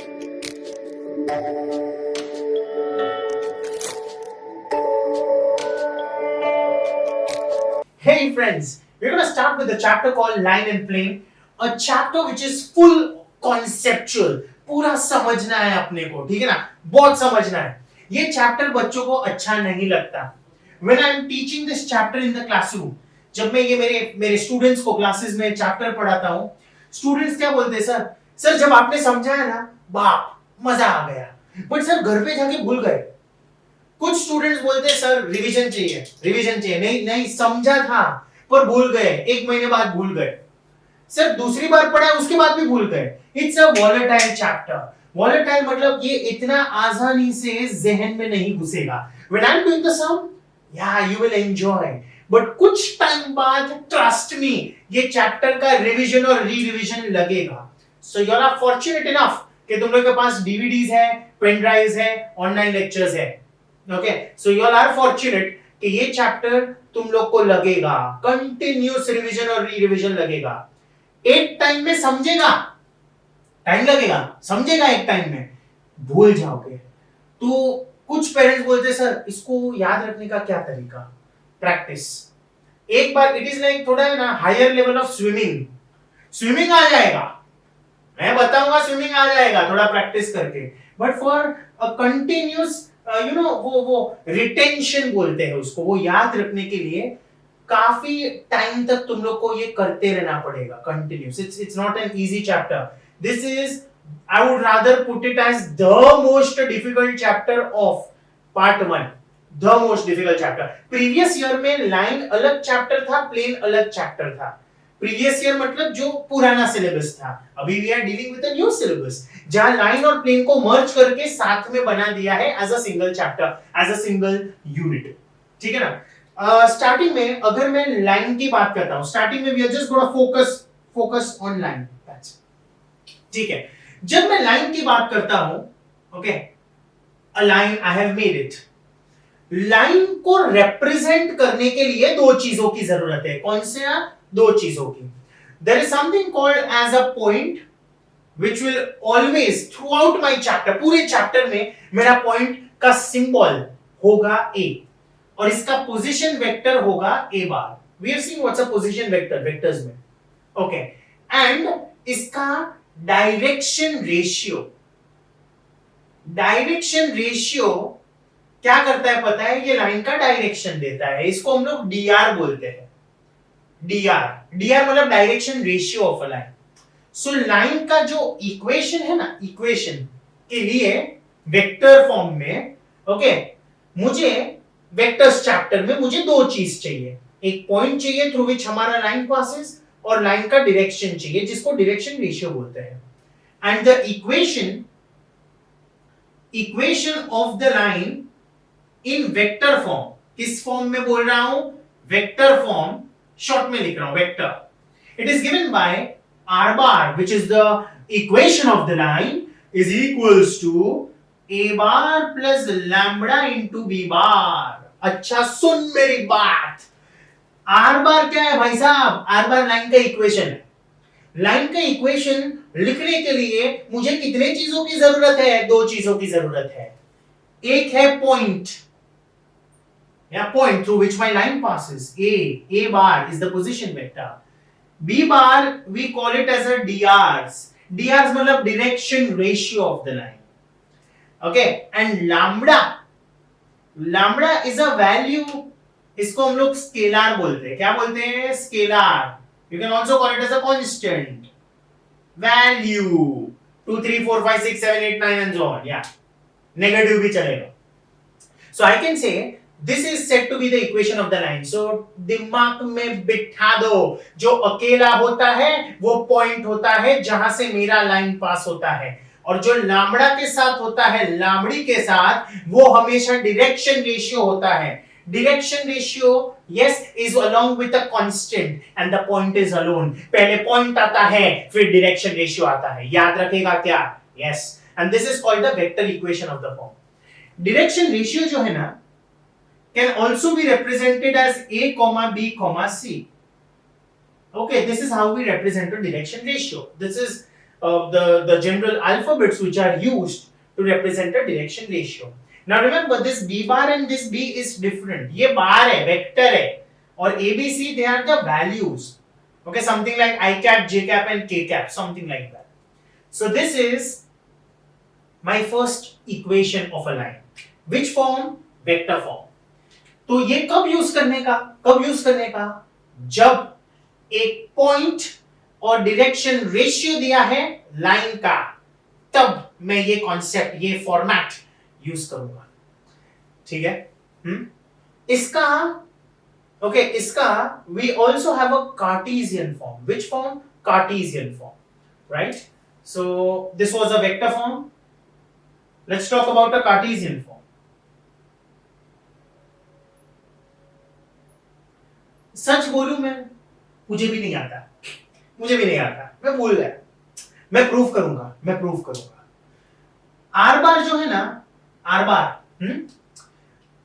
Hey friends, we're going to start with a chapter called Line and Plane, a chapter which is full conceptual. पूरा समझना है अपने को, ठीक है ना? बहुत समझना है. ये चैप्टर बच्चों को अच्छा नहीं लगता. When I am teaching this chapter in the classroom, जब मैं ये मेरे स्टूडेंट्स को क्लासेस में चैप्टर पढ़ाता हूँ, स्टूडेंट्स क्या बोलते हैं, सर जब आपने समझाया ना, बाप मजा आ गया, बट सर घर पे जाके भूल गए. कुछ स्टूडेंट्स बोलते हैं सर रिवीजन चाहिए, नहीं समझा था पर भूल गए, 1 महीने बाद भूल गए. सर दूसरी बार पढ़ा उसके बाद भी भूल गए. It's a volatile chapter. Volatile मतलब ये इतना आसानी से जहन में नहीं घुसेगा. When I am doing the sum, या यू विल एंजॉय, बट कुछ टाइम बाद ट्रस्ट मी ये चैप्टर का रिवीजन और री रिवीजन लगेगा. So you are fortunate enough कि तुम लोग के पास डीवीडीज है, पेन ड्राइव्स है, ऑनलाइन लेक्चर्स है. Okay, so you all are fortunate कि ये चैप्टर तुम लोग को लगेगा, कंटिन्यूस रिवीजन और री रिवीजन लगेगा. एक टाइम में समझेगा, टाइम लगेगा, समझेगा एक टाइम में, भूल जाओगे. तो कुछ पेरेंट्स बोलते सर इसको याद रखने का क्या तरीका? प्रैक्टिस. एक बार इट इज लाइक थोड़ा है ना हायर लेवल ऑफ स्विमिंग आ जाएगा, मैं बताऊंगा स्विमिंग आ जाएगा थोड़ा प्रैक्टिस करके. बट फॉर अ कंटिन्यूस वो रिटेंशन बोलते हैं उसको, वो याद रखने के लिए काफी टाइम तक तुम लोग को ये करते रहना पड़ेगा continuous. It's not an easy chapter. This is, I would rather put it as the most difficult chapter of part 1. The most difficult chapter. Previous year में लाइन अलग चैप्टर था, प्लेन अलग चैप्टर था. प्रीवियस ईयर मतलब जो पुराना syllabus था. अभी we are dealing with a new syllabus जहां लाइन और प्लेन को मर्ज करके साथ में बना दिया है as a single chapter, as a single unit. ठीक है ना? स्टार्टिंग में अगर मैं लाइन की बात करता हूं, स्टार्टिंग में we are just gonna focus on line. ठीक है, जब मैं लाइन की बात करता हूं, okay, a line I have made it. Line को रिप्रेजेंट करने के लिए दो चीजों की जरूरत है. कौन से? दो चीजों की. There is something called as a point which will always throughout my chapter, पूरे चैप्टर में मेरा पॉइंट का सिंबल होगा a और इसका पोजीशन वेक्टर होगा a bar. We have seen what's a position vector vectors में. Okay, and इसका डायरेक्शन रेशियो क्या करता है पता है? ये लाइन का डायरेक्शन देता है. इसको हम लोग dr बोलते हैं. dr मतलब direction ratio of a line. So line का जो इक्वेशन है ना, इक्वेशन के लिए वेक्टर फॉर्म में, ओके, मुझे वेक्टर्स चैप्टर में मुझे दो चीज चाहिए. एक पॉइंट चाहिए थ्रू विच हमारा लाइन पासेस, और लाइन का डायरेक्शन चाहिए जिसको डायरेक्शन रेशियो बोलते हैं. And the equation of the line in vector form. किस फॉर्म में बोल रहा हूं? Vector form. शॉर्ट में लिख रहा हूं vector. It is given by r bar, which is the equation of the line, is equals to a bar plus lambda into b bar. अच्छा सुन मेरी बात. r bar क्या है भाई साहब? r bar लाइन का इक्वेशन है. लाइन का इक्वेशन लिखने के लिए मुझे कितने चीजों की जरूरत है? दो चीजों की जरूरत है. एक है पॉइंट, या point through which my line passes. a bar is the position vector. B bar we call it as a DRs. DRs मतलब direction ratio of the line. Okay, and lambda is a value. इसको हम लोग scalar बोलते हैं. क्या बोलते हैं? Scalar. You can also call it as a constant value. 2 3 4 5 6 7 8 9 and so on. Yeah, negative भी चलेगा. So I can say this is said to be the equation of the line. So दिमाग में बिठा दो, जो अकेला होता है वो पॉइंट होता है जहां से मेरा लाइन पास होता है, और जो लामड़ा के साथ होता है, लामड़ी के साथ, वो हमेशा डायरेक्शन रेशियो होता है. Direction ratio yes is along with a constant and the point is alone. पहले पॉइंट आता है फिर डायरेक्शन रेशियो आता है. याद रखेगा क्या? yes, and this is called the vector equation of the form. Direction ratio जो है ना can also be represented as a comma b comma c. Okay, this is how we represent a direction ratio. This is the general alphabets which are used to represent a direction ratio. Now remember, this b bar and this b is different. ये bar है, vector है, और a b c they are the values. Okay, something like I cap, j cap and k cap, something like that. So this is my first equation of a line. Which form? Vector form. तो ये कब use करने का? जब एक point और direction ratio दिया है लाइन का, तब मैं ये कॉन्सेप्ट, ये फॉर्मेट यूज करूंगा. ठीक है. इसका we also have a Cartesian form. Which form? Cartesian form, right? So this was a vector form. Let's talk about a Cartesian form. सच बोलूं मैं, मुझे भी नहीं आता, मैं भूल गया. मैं प्रूफ करूंगा. आर बार जो है ना, are bar,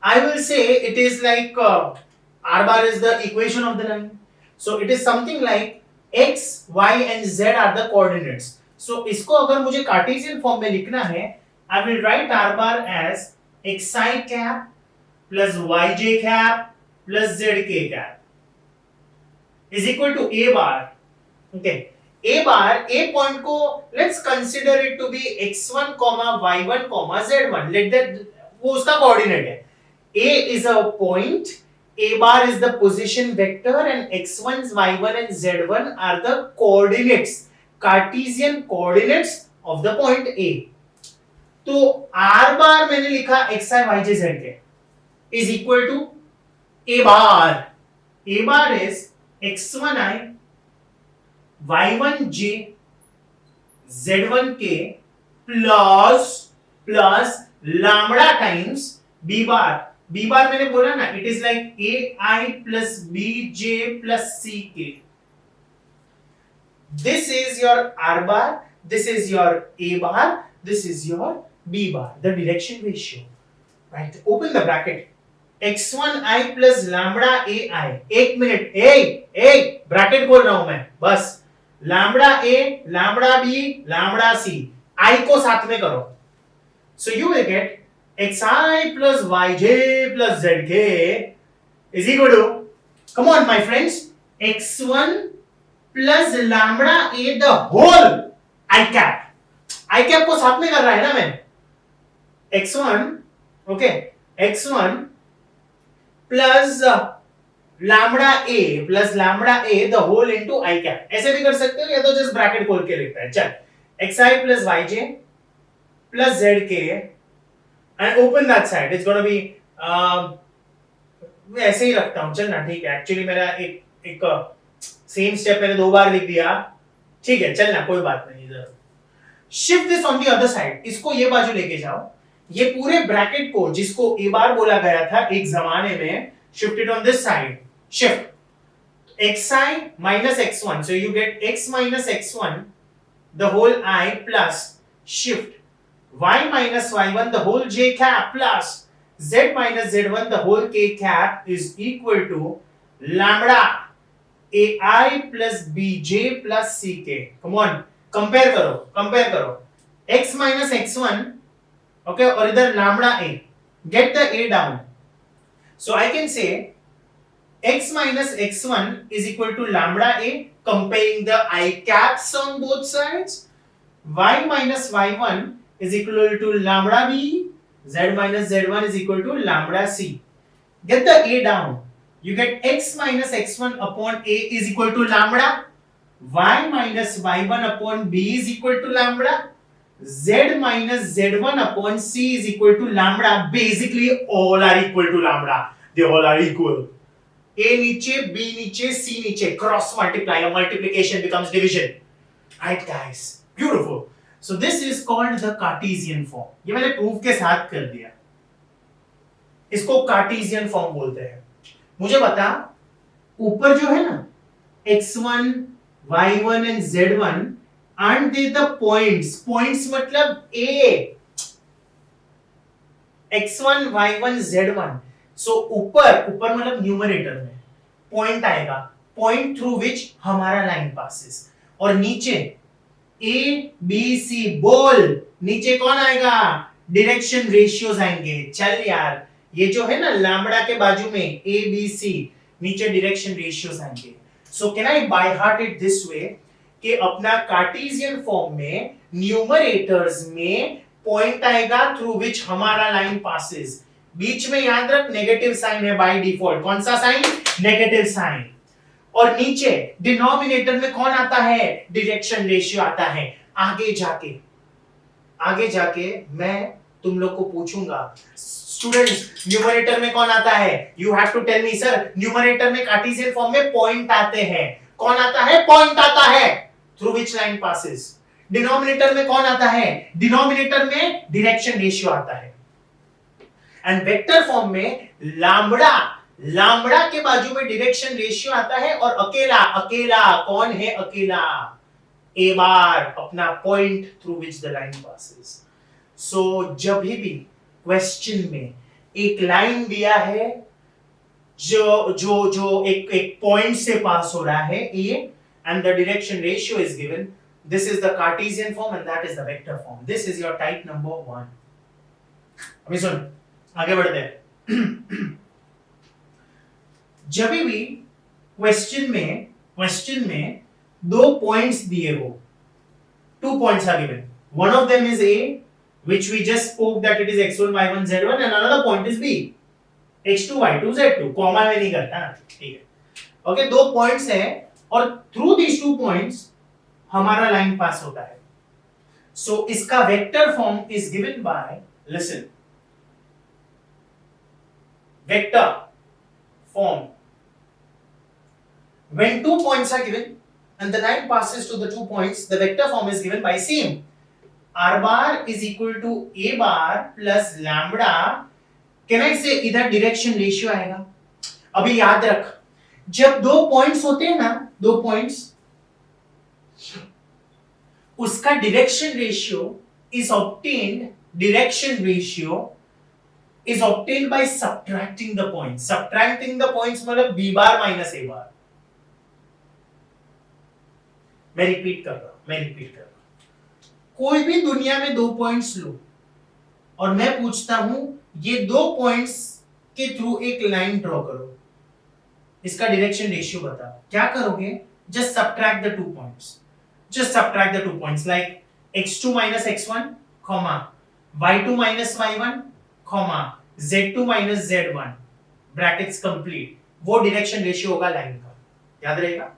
I will say it is like R bar is the equation of the line. So it is something like x, y and z are the coordinates. So इसको अगर मुझे Cartesian form में लिखना है, I will write R bar as xi cap plus yj cap plus zk cap is equal to a bar. Okay, a bar, a point को let's consider it to be x1, y1, z1. Let that, वो उसका coordinate है. A is a point, a bar is the position vector and x1, y1 and z1 are the coordinates, Cartesian coordinates of the point A. तो R bar मैंने लिखा xi, yj, zk is equal to a bar. A bar is x1i, y1j, z1k plus lambda times b bar. B bar मैंने बोला ना, it is like ai plus bj plus ck. This is your R bar, this is your A bar, this is your B bar, the direction ratio. Right? Open the bracket. x1i plus lambda ai. एक minute, bracket खोल रहा हूं मैं, बस. lambda a, lambda b, lambda c, I को साथ में करो. So you will get xi plus yj plus zk is equal to, come on my friends, x1 plus lambda a the whole I cap. I cap को साथ में कर रहा है ना मैं. x1, okay, x1 plus lambda a the whole into I cap. ऐसे भी कर सकते हो या तो just ब्रैकेट खोल के लिखता है. चल, xi plus yj plus zk and open that side. It's going to be मैं ऐसे ही रखता हूं, चल ना, ठीक है. एक्चुअली मेरा एक सेम स्टेप मैंने 2 बार लिख दिया. ठीक है, चल ना, कोई बात नहीं. इधर shift this on the other side. इसको ये बाजू लेके जाओ. ये पूरे ब्रैकेट को जिसको ए बार बोला गया था एक जमाने में, shift it on this side. Shift xi minus x1, so you get x minus x1 the whole I plus shift y minus y1 the whole j cap plus z minus z1 the whole k cap is equal to lambda ai plus bj plus ck. Come on, compare करो. x minus x1, okay, और इधर lambda a. Get the a down. So I can say x minus x1 is equal to lambda a, comparing the I caps on both sides. Y minus y1 is equal to lambda b, z minus z1 is equal to lambda c. Get the a down. You get x minus x1 upon a is equal to lambda, y minus y1 upon b is equal to lambda, z minus z1 upon c is equal to lambda. Basically all are equal to lambda. They all are equal. A नीचे, B नीचे, C नीचे, cross multiply, or multiplication becomes division. Right guys? Beautiful. So this is called the Cartesian form. ये मैंने proof के साथ कर दिया. इसको Cartesian form बोलते हैं. मुझे बता, ऊपर जो है ना, x1, y1 and z1, aren't they the points? Points मतलब A. x1, y1, z1. So ऊपर मतलब न्यूमरेटर में पॉइंट आएगा, पॉइंट थ्रू विच हमारा लाइन पासेस, और नीचे ए बी सी बोल, नीचे कौन आएगा? डायरेक्शन रेशियोज आएंगे। चल यार, ये जो है ना लैम्बडा के बाजू में ए बी सी, नीचे डायरेक्शन रेशियोज आएंगे। So can I by heart it this way कि अपना कार्टेशियन फॉर्म में न्यूमरेटर्स में पॉइंट आएगा थ्रू विच हमारा लाइन पासेस। बीच में याद रख नेगेटिव साइन है बाय डिफॉल्ट। कौन सा साइन? Negative sign. और नीचे डिनोमिनेटर में कौन आता है? डायरेक्शन रेशियो आता है। आगे जाके मैं तुम लोग को पूछूंगा, स्टूडेंट्स न्यूमरेटर में कौन आता है? You have to tell me sir. Numerator में कार्टेशियन फॉर्म में पॉइंट आते हैं। कौन आता है? पॉइंट आता है through which line passes. Denominator में कौन आता है? डिनोमिनेटर में डायरेक्शन रेशियो आता है। एंड वेक्टर फॉर्म में लैम्बडा के बाजू में डायरेक्शन रेशियो आता है और अकेला कौन है? अकेला ए बार, अपना point through which the line passes. So जब भी क्वेश्चन में एक लाइन दिया है जो एक पॉइंट से पास हो रहा है a, and the direction ratio is given, this is the Cartesian form and that is the vector form. This is your type number 1। अभी सुन, आगे बढ़ते हैं। जब भी क्वेश्चन में दो पॉइंट्स दिए हो, 2 points are given, one of them is a which we just spoke that it is x1 y1 z1 and another point is b x2 y2 z2, comma में नहीं करता ना, ठीक है। ओके, 2 पॉइंट्स है और थ्रू दीस 2 पॉइंट्स हमारा line पास होता है। सो इसका vector form is given by, listen, vector form when 2 points are given and the line passes to the 2 points, the vector form is given by same, r bar is equal to a bar plus lambda। can I say इधर direction ratio आएगा। अभी याद रख, जब 2 points होते हैं ना, 2 points, उसका direction ratio is obtained, direction ratio is obtained by subtracting the points। subtracting the points मतलब b bar minus a bar। मैं रिपीट कर रहा हूं। कोई भी दुनिया में 2 पॉइंट्स लो और मैं पूछता हूं ये 2 पॉइंट्स के थ्रू एक लाइन ड्रॉ करो, इसका डायरेक्शन रेशियो बताओ। क्या करोगे? Just subtract the 2 points like x2 minus x1, y2 minus y1, z2 minus z1, brackets complete. वो डायरेक्शन रेशियो होगा लाइन का, याद रहेगा।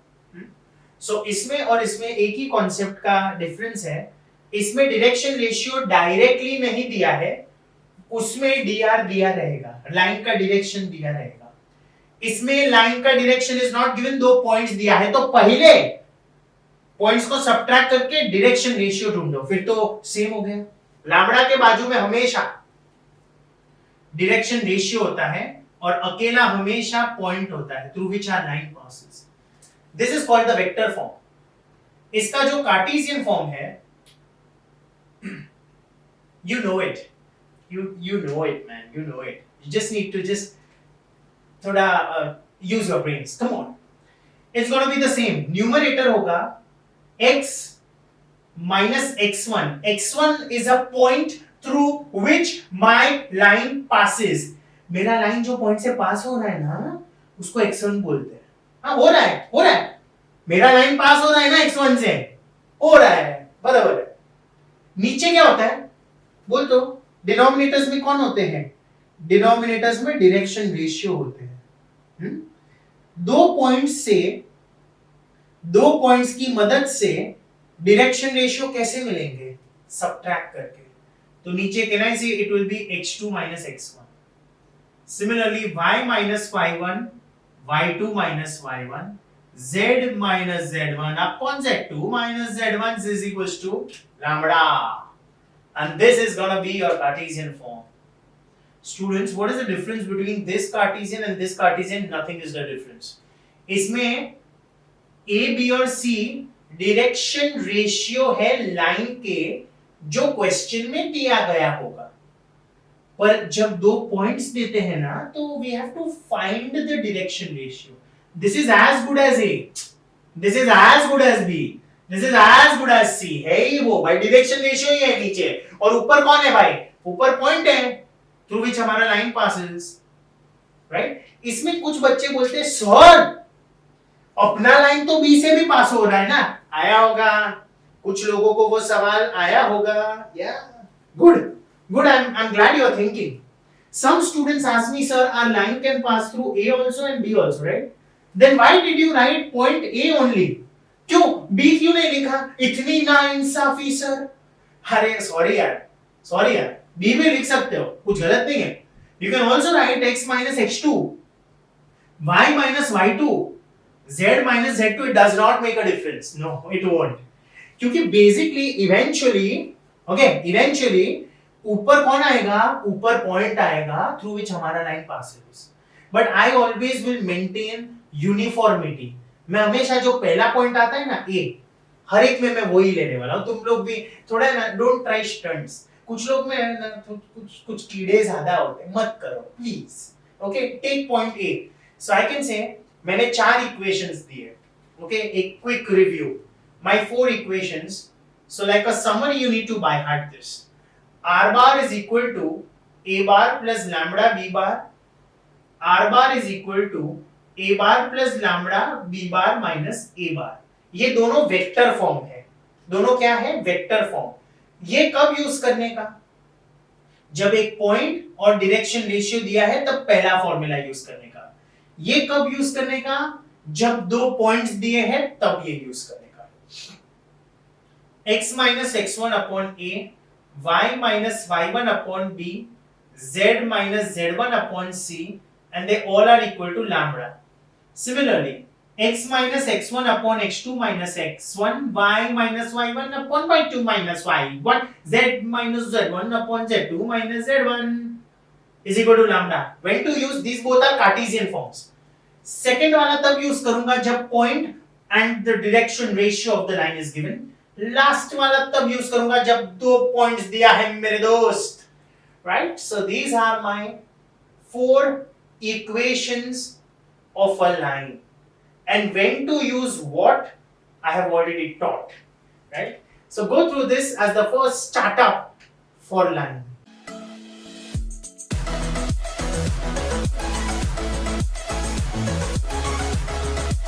सो इसमें और इसमें एक ही कॉन्सेप्ट का डिफरेंस है। इसमें डायरेक्शन रेशियो डायरेक्टली नहीं दिया है, उसमें dr दिया रहेगा, लाइन का डायरेक्शन दिया रहेगा। इसमें लाइन का direction is not given, 2 points दिया है तो पहले पॉइंट्स को सब्ट्रैक्ट करके डायरेक्शन रेशियो ढूंढो, फिर तो सेम हो गया। लैम्बडा के बाजू में हमेशा डायरेक्शन रेशियो होता है और अकेला हमेशा पॉइंट होता है through which our line passes. This is called the vector form. इसका जो कार्टेशियन फॉर्म है, you know it man, you know it, you just need to just थोड़ा use your brains, come on। it's going to be the same, numerator होगा x minus x1। x1 is a point through which my line passes। मेरा line जो point से पास हो रहा है ना, उसको x1 बोलते हैं। हाँ, हो रहा है, मेरा लाइन पास हो रहा है ना x1 से, हो रहा है, बराबर है। नीचे क्या होता है बोल तो? डिनोमिनेटर्स में कौन होते हैं? डिनोमिनेटर्स में डायरेक्शन रेशियो होते हैं। 2 पॉइंट्स की मदद से डायरेक्शन रेशियो कैसे मिलेंगे? सब्ट्रैक्ट करके। तो नीचे कैन आई से it will be x2 minus x1। Similarly y minus y1, y2 minus y1, z minus z1 upon z2 minus z1 is equals to lambda, and this is going to be your Cartesian form। Students, what is the difference between this Cartesian and this Cartesian? Nothing is the difference। इसमें a b और c direction ratio है line के जो question में दिया गया होगा, पर जब 2 पॉइंट्स देते हैं ना तो we have to find the direction ratio. This is as good as a, this is as good as b। This is as good as c है ही वो भाई, डायरेक्शन रेशियो ही है नीचे, और ऊपर कौन है भाई, ऊपर पॉइंट है थ्रू विच हमारा लाइन पासेस, राइट। इसमें कुछ बच्चे बोलते हैं सर अपना लाइन तो बी से भी पास हो रहा है ना, आया होगा कुछ लोगों को वो सवाल आया होगा, या good I'm glad you are thinking. Some students ask me, sir, our line can pass through A also and B also, right? Then why did you write point A only? क्यों B क्यों नहीं लिखा? इतनी नाइंसाफी sir. अरे sorry यार B भी लिख सकते हो, कुछ गलत नहीं है। You can also write x minus x2, y minus y2, z minus z2. It does not make a difference. No, it won't. क्योंकि बेसिकली इवेंचुअली ऊपर कौन आएगा, ऊपर पॉइंट आएगा थ्रू विच हमारा line passes, but I always will maintain uniformity. मैं हमेशा जो पहला पॉइंट आता है ना ए, हर एक में मैं वही लेने वाला हूं। तुम लोग भी थोड़ा ना डोंट ट्राई स्टंट्स, कुछ लोग में ना कुछ कीड़े ज्यादा होते हैं, मत करो please. Okay, take point A. So I can say मैंने 4 इक्वेशंस दिए। ओके, एक quick review, my 4 equations. So like a summary, you need to by heart this. R bar is equal to A bar plus lambda B bar. R bar is equal to A bar plus lambda B bar minus A bar. ये दोनों vector form है। दोनों क्या है, vector form. ये कब use करने का, जब एक पॉइंट और डायरेक्शन रेशियो दिया है तब पहला फॉर्मूला यूज करने का। ये कब यूज करने का, जब 2 पॉइंट्स दिए हैं तब ये यूज करने का। x minus x1 upon a, y minus y1 upon b, z minus z1 upon c, and they all are equal to lambda. Similarly, x minus x1 upon x2 minus x1, y minus y1 upon y2 minus y1, z minus z1 upon z2 minus z1 is equal to lambda. When to use these? Both are Cartesian forms. Second वाला तब use करूंगा जब point and the direction ratio of the line is given. Last वाला तब use करूंगा जब 2 points दिया है मेरे दोस्त, right. So these are my 4 equations of a line, and when to use what I have already taught, right? So go through this as the first startup for line.